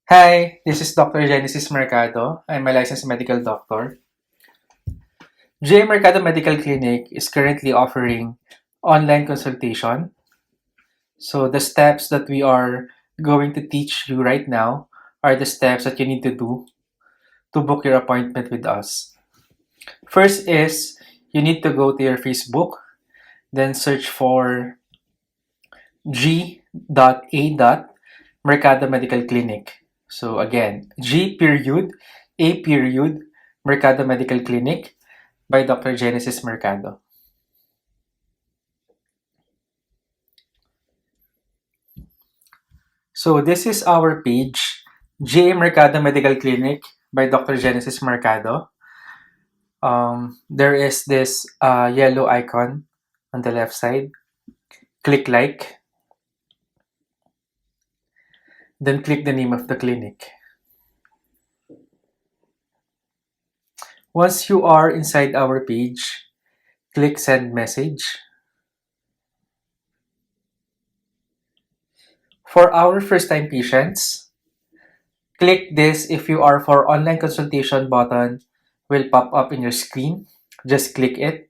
Hi, this is Dr. Genesis Mercado. I'm a licensed medical doctor. J. Mercado Medical Clinic is currently offering online consultation. So the steps that we are going to teach you right now are the steps that you need to do to book your appointment with us. First is you need to go to your Facebook, then search for G.A. Mercado Medical Clinic. So again, G period, A period, Mercado Medical Clinic by Dr. Genesis Mercado. So this is our page, J. Mercado Medical Clinic by Dr. Genesis Mercado. There is this yellow icon on the left side. Click like, then click the name of the clinic. Once you are inside our page, click send message. For our first time patients, click this if you are for online consultation button will pop up in your screen. Just click it.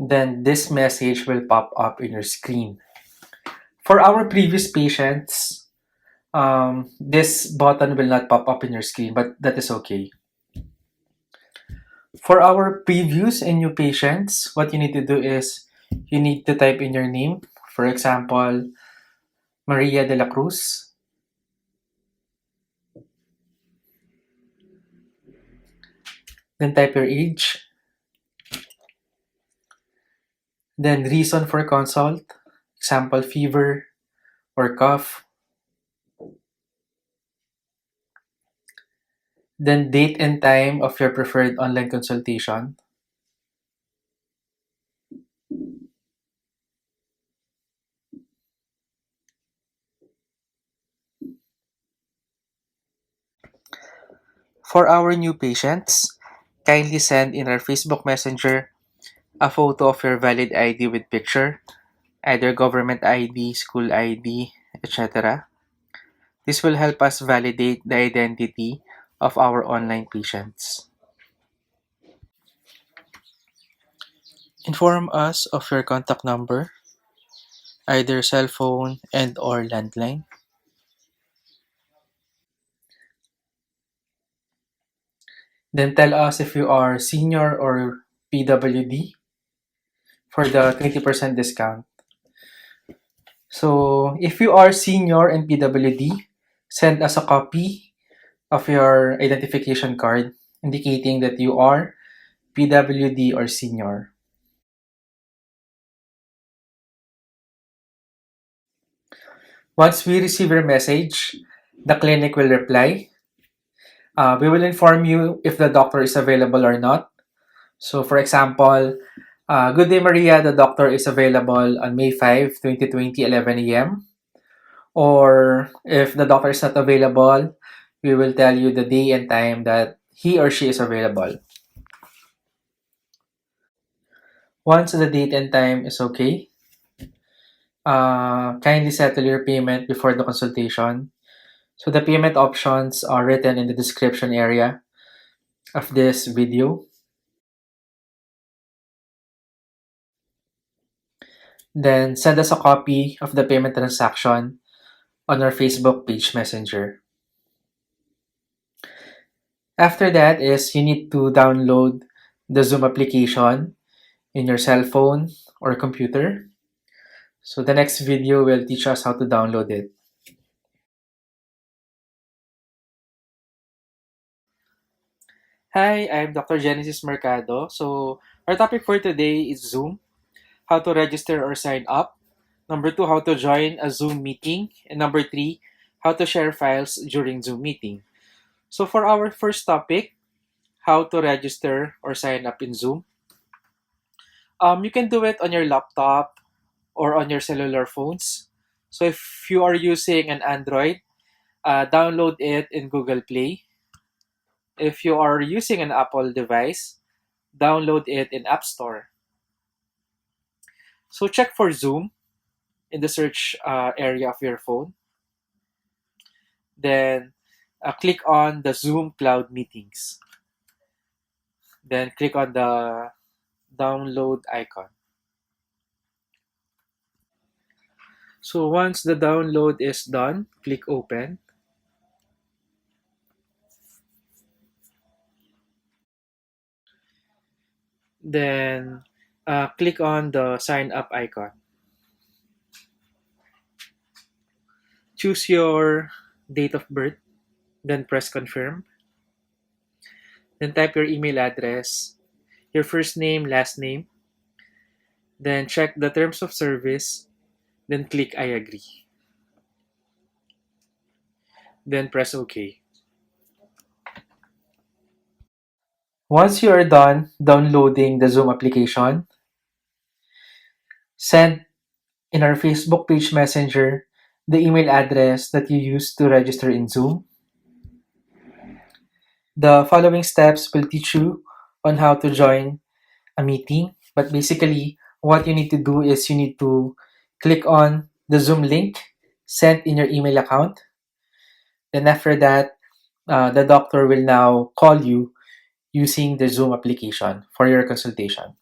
Then this message will pop up in your screen. For our previous patients, this button will not pop up in your screen, but that is okay. For our previews and new patients, what you need to do is you need to type in your name. For example, Maria de la Cruz. Then type your age. Then reason for consult. Example, fever or cough. Then date and time of your preferred online consultation. For our new patients, kindly send in our Facebook Messenger a photo of your valid ID with picture, either government ID, school ID, etc. This will help us validate the identity of our online patients. Inform us of your contact number, either cell phone and or landline. Then tell us if you are senior or PWD for the 20% discount. So if you are senior and PWD, send us a copy of your identification card indicating that you are PWD or senior. Once we receive your message, the clinic will reply. We will inform you if the doctor is available or not. So, for example, good day, Maria. The doctor is available on May 5, 2020, 11 a.m. Or if the doctor is not available, we will tell you the day and time that he or she is available. Once the date and time is okay, kindly settle your payment before the consultation. So the payment options are written in the description area of this video. Then send us a copy of the payment transaction on our Facebook page Messenger. After that is you need to download the Zoom application in your cell phone or computer. So the next video will teach us how to download it. Hi, I'm Dr. Genesis Mercado. So our topic for today is Zoom, how to register or sign up. Number two, how to join a Zoom meeting. And number three, how to share files during Zoom meeting. So for our first topic, how to register or sign up in Zoom. You can do it on your laptop or on your cellular phones. So if you are using an Android, download it in Google Play. If you are using an Apple device, download it in App Store. So check for Zoom in the search area of your phone. Then click on the Zoom Cloud Meetings. Then click on the download icon. So once the download is done, click open. Then click on the sign up icon. Choose your date of birth, then press confirm. Then type your email address, your first name, last name. Then check the terms of service, then click I agree. Then press OK. Once you are done downloading the Zoom application, send in our Facebook page Messenger the email address that you used to register in Zoom. The following steps will teach you on how to join a meeting, but basically, what you need to do is you need to click on the Zoom link sent in your email account. Then, after that, the doctor will now call you using the Zoom application for your consultation.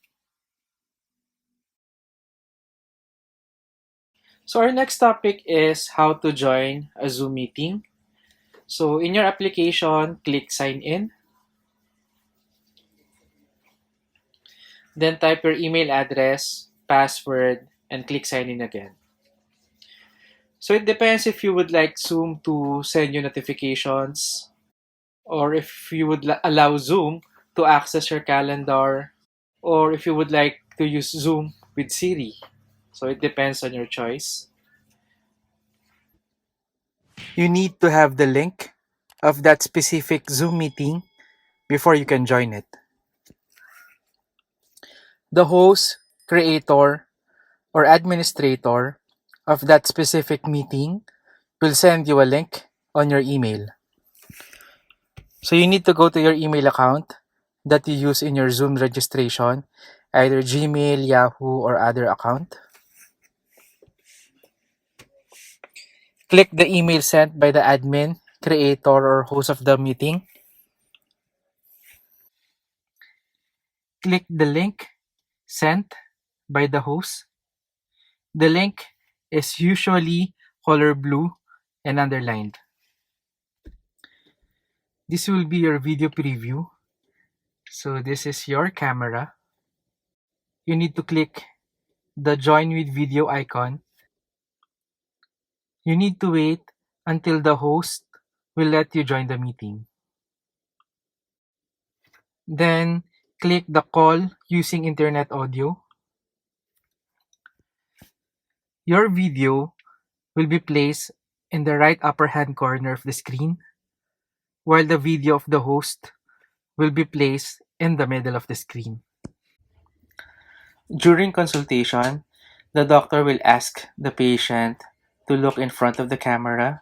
So, our next topic is how to join a Zoom meeting. So, in your application, click sign in, then type your email address, password, and click sign in again. So it depends if you would like Zoom to send you notifications or if you would allow Zoom to access your calendar or if you would like to use Zoom with Siri. So it depends on your choice. You need to have the link of that specific Zoom meeting before you can join it. The host, creator, or administrator of that specific meeting will send you a link on your email. So you need to go to your email account that you use in your Zoom registration, either Gmail, Yahoo, or other account. Click the email sent by the admin, creator, or host of the meeting. Click the link sent by the host. The link is usually color blue and underlined. This will be your video preview. So this is your camera. You need to click the join with video icon. You need to wait until the host will let you join the meeting. Then click the call using internet audio. Your video will be placed in the right upper hand corner of the screen, while the video of the host will be placed in the middle of the screen. During consultation, the doctor will ask the patient to look in front of the camera.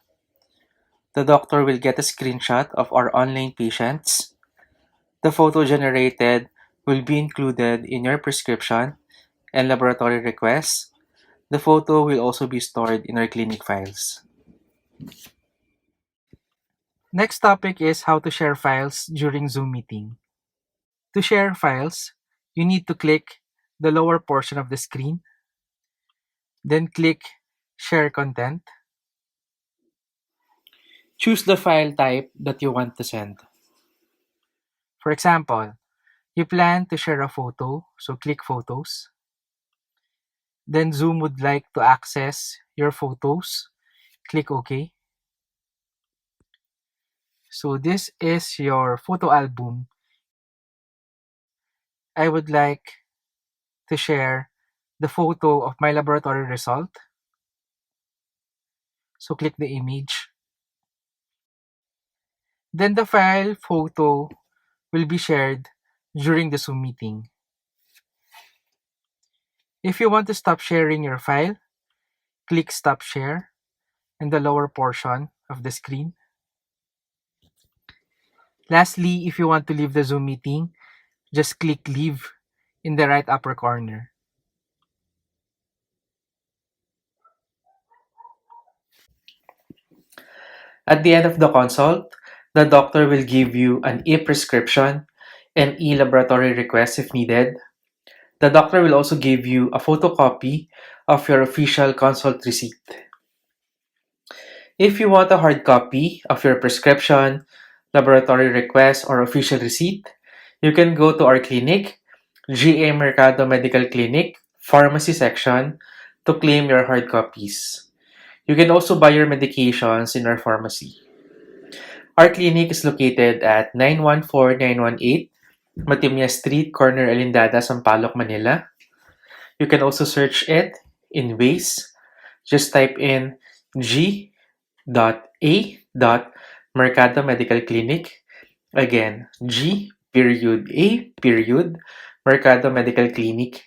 The doctor will get a screenshot of our online patients. The photo generated will be included in your prescription and laboratory requests. The photo will also be stored in our clinic files. Next topic is how to share files during Zoom meeting. To share files, you need to click the lower portion of the screen, then click Share Content. Choose the file type that you want to send. For example, you plan to share a photo, so click Photos. Then Zoom would like to access your photos. Click OK. So this is your photo album. I would like to share the photo of my laboratory result. So click the image. Then the file photo will be shared during the Zoom meeting. If you want to stop sharing your file, click Stop Share in the lower portion of the screen. Lastly, if you want to leave the Zoom meeting, just click Leave in the right upper corner. At the end of the consult, the doctor will give you an e-prescription and e-laboratory request if needed. The doctor will also give you a photocopy of your official consult receipt. If you want a hard copy of your prescription, laboratory request, or official receipt, you can go to our clinic, GA Mercado Medical Clinic, pharmacy section, to claim your hard copies. You can also buy your medications in our pharmacy. Our clinic is located at 914918 Matimya Street, corner Alindada, Sampaloc, Manila. You can also search it in Waze. Just type in G.A. Mercado Medical Clinic. Again, G.A. Mercado Medical Clinic.